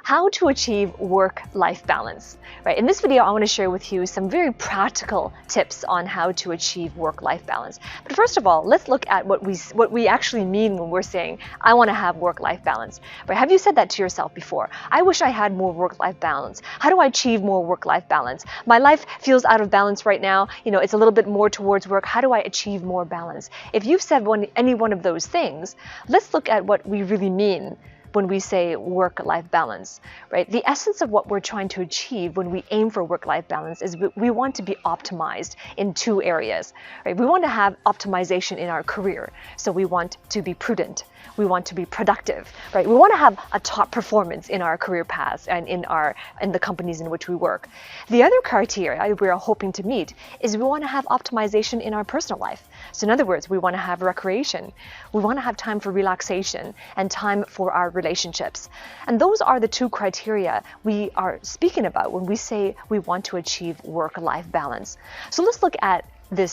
how to achieve work-life balance, right? In this video, I want to share with you some very practical tips on how to achieve work-life balance. But first of all, let's look at what we actually mean when we're saying, I want to have work-life balance. Right? Have you said that to yourself before? I wish I had more work-life balance. How do I achieve more work-life balance? My life feels out of balance right now. It's a little bit more towards work. How do I achieve more balance? If you've said any one of those things, let's look at what we really mean when we say work-life balance, right? The essence of what we're trying to achieve when we aim for work-life balance is we want to be optimized in two areas, right? We want to have optimization in our career. So we want to be prudent. We want to be productive, right? We want to have a top performance in our career paths and in the companies in which we work. The other criteria we're hoping to meet is we want to have optimization in our personal life. So in other words, we want to have recreation. We want to have time for relaxation and time for our relationships. And those are the two criteria we are speaking about when we say we want to achieve work-life balance. So let's look at the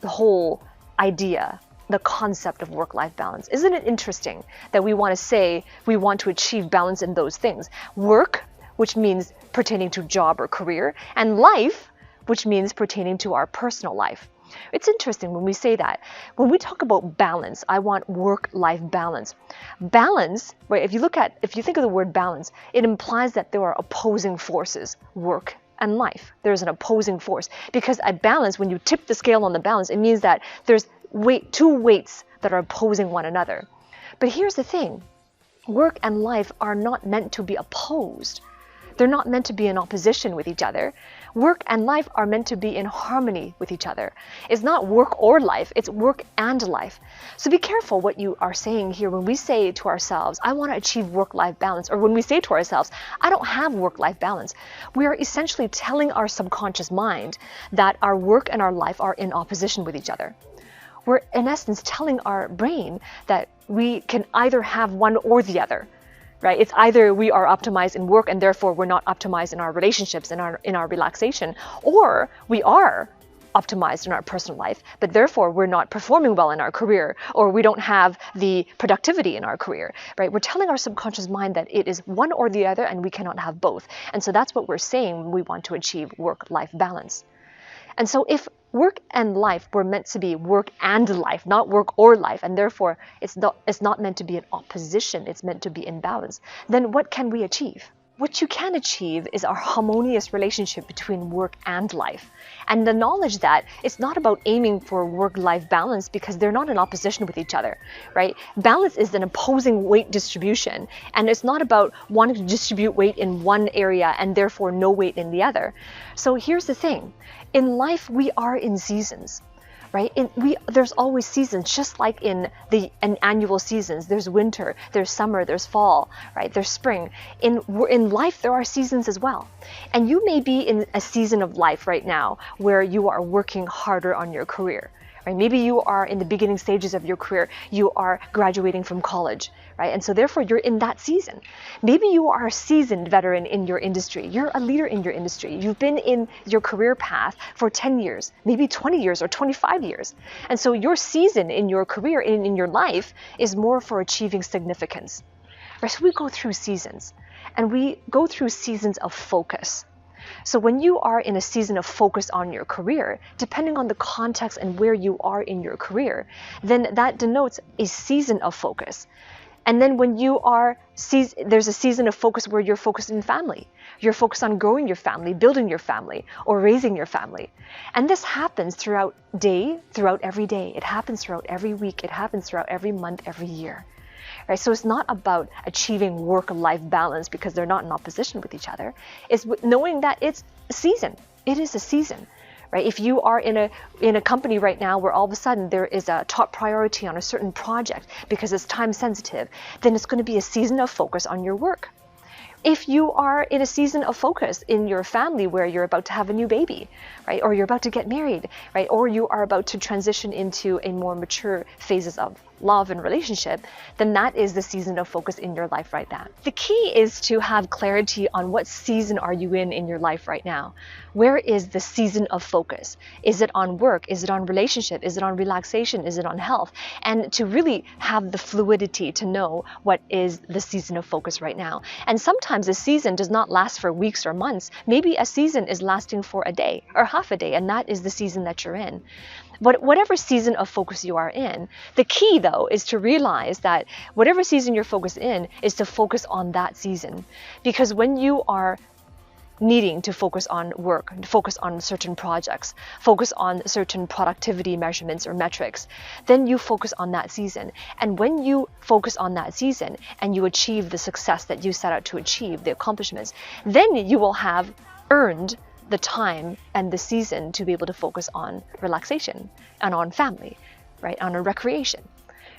whole idea, the concept of work-life balance. Isn't it interesting that we want to say we want to achieve balance in those things? Work, which means pertaining to job or career, and life, which means pertaining to our personal life. It's interesting when we say that. When we talk about balance, I want work-life balance. Balance, right? If you think of the word balance, it implies that there are opposing forces, work and life. There's an opposing force. Because a balance, when you tip the scale on the balance, it means that there's two weights that are opposing one another. But here's the thing. Work and life are not meant to be opposed. They're not meant to be in opposition with each other. Work and life are meant to be in harmony with each other. It's not work or life, it's work and life. So be careful what you are saying here when we say to ourselves, I want to achieve work-life balance, or when we say to ourselves, I don't have work-life balance. We are essentially telling our subconscious mind that our work and our life are in opposition with each other. We're in essence telling our brain that we can either have one or the other. Right? It's either we are optimized in work and therefore we're not optimized in our relationships and in our relaxation, or we are optimized in our personal life, but therefore we're not performing well in our career, or we don't have the productivity in our career, right? We're telling our subconscious mind that it is one or the other and we cannot have both. And so that's what we're saying when we want to achieve work-life balance. And so if work and life were meant to be work and life, not work or life, and therefore it's not meant to be in opposition, it's meant to be in balance, then what can we achieve? What you can achieve is a harmonious relationship between work and life. And the knowledge that it's not about aiming for work-life balance because they're not in opposition with each other, right? Balance is an opposing weight distribution, and it's not about wanting to distribute weight in one area and therefore no weight in the other. So here's the thing. In life, we are in seasons. Right? There's always seasons, just like in annual seasons. There's winter, there's summer, there's fall, right? There's spring. In life, there are seasons as well. And you may be in a season of life right now where you are working harder on your career. Right? Maybe you are in the beginning stages of your career. You are graduating from college, right? And so therefore you're in that season. Maybe you are a seasoned veteran in your industry. You're a leader in your industry. You've been in your career path for 10 years, maybe 20 years or 25 years. And so your season in your career, in your life, is more for achieving significance. Right? So we go through seasons, and we go through seasons of focus. So when you are in a season of focus on your career, depending on the context and where you are in your career, then that denotes a season of focus. And then when there's a season of focus where you're focused in family. You're focused on growing your family, building your family, or raising your family. And this happens throughout every day. It happens throughout every week. It happens throughout every month, every year. Right? So it's not about achieving work-life balance because they're not in opposition with each other. It's knowing that it's a season. It is a season. Right? If you are in a company right now where all of a sudden there is a top priority on a certain project because it's time sensitive, then it's going to be a season of focus on your work. If you are in a season of focus in your family where you're about to have a new baby, right? Or you're about to get married, right? Or you are about to transition into a more mature phases of love and relationship, then that is the season of focus in your life right now. The key is to have clarity on what season are you in your life right now. Where is the season of focus? Is it on work? Is it on relationship? Is it on relaxation? Is it on health? And to really have the fluidity to know what is the season of focus right now. And sometimes a season does not last for weeks or months. Maybe a season is lasting for a day or half a day, and that is the season that you're in. But whatever season of focus you are in, the key though is to realize that whatever season you're focused in is to focus on that season. Because when you are needing to focus on work, focus on certain projects, focus on certain productivity measurements or metrics, then you focus on that season. And when you focus on that season and you achieve the success that you set out to achieve, the accomplishments, then you will have earned the time and the season to be able to focus on relaxation and on family, right? On a recreation.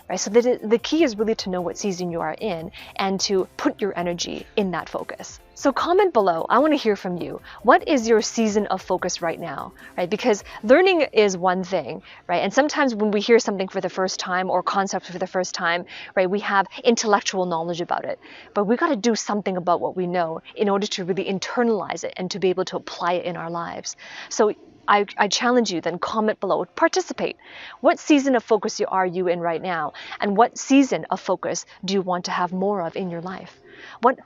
Right? So the key is really to know what season you are in and to put your energy in that focus. So comment below. I want to hear from you. What is your season of focus right now? Right? Because learning is one thing, right? And sometimes when we hear something for the first time or concepts for the first time, right, we have intellectual knowledge about it. But we got to do something about what we know in order to really internalize it and to be able to apply it in our lives. So I challenge you, then comment below, participate. What season of focus are you in right now? And what season of focus do you want to have more of in your life? What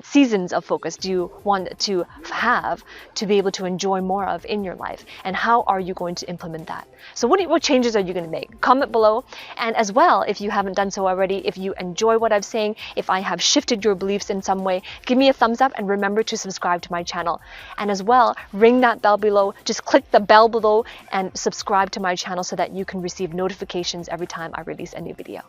seasons of focus do you want to have to be able to enjoy more of in your life? And how are you going to implement that? So what changes are you going to make? Comment below. And as well, if you haven't done so already, if you enjoy what I'm saying, if I have shifted your beliefs in some way, give me a thumbs up and remember to subscribe to my channel. And as well, ring that bell below. Just click the bell below and subscribe to my channel so that you can receive notifications every time I release a new video.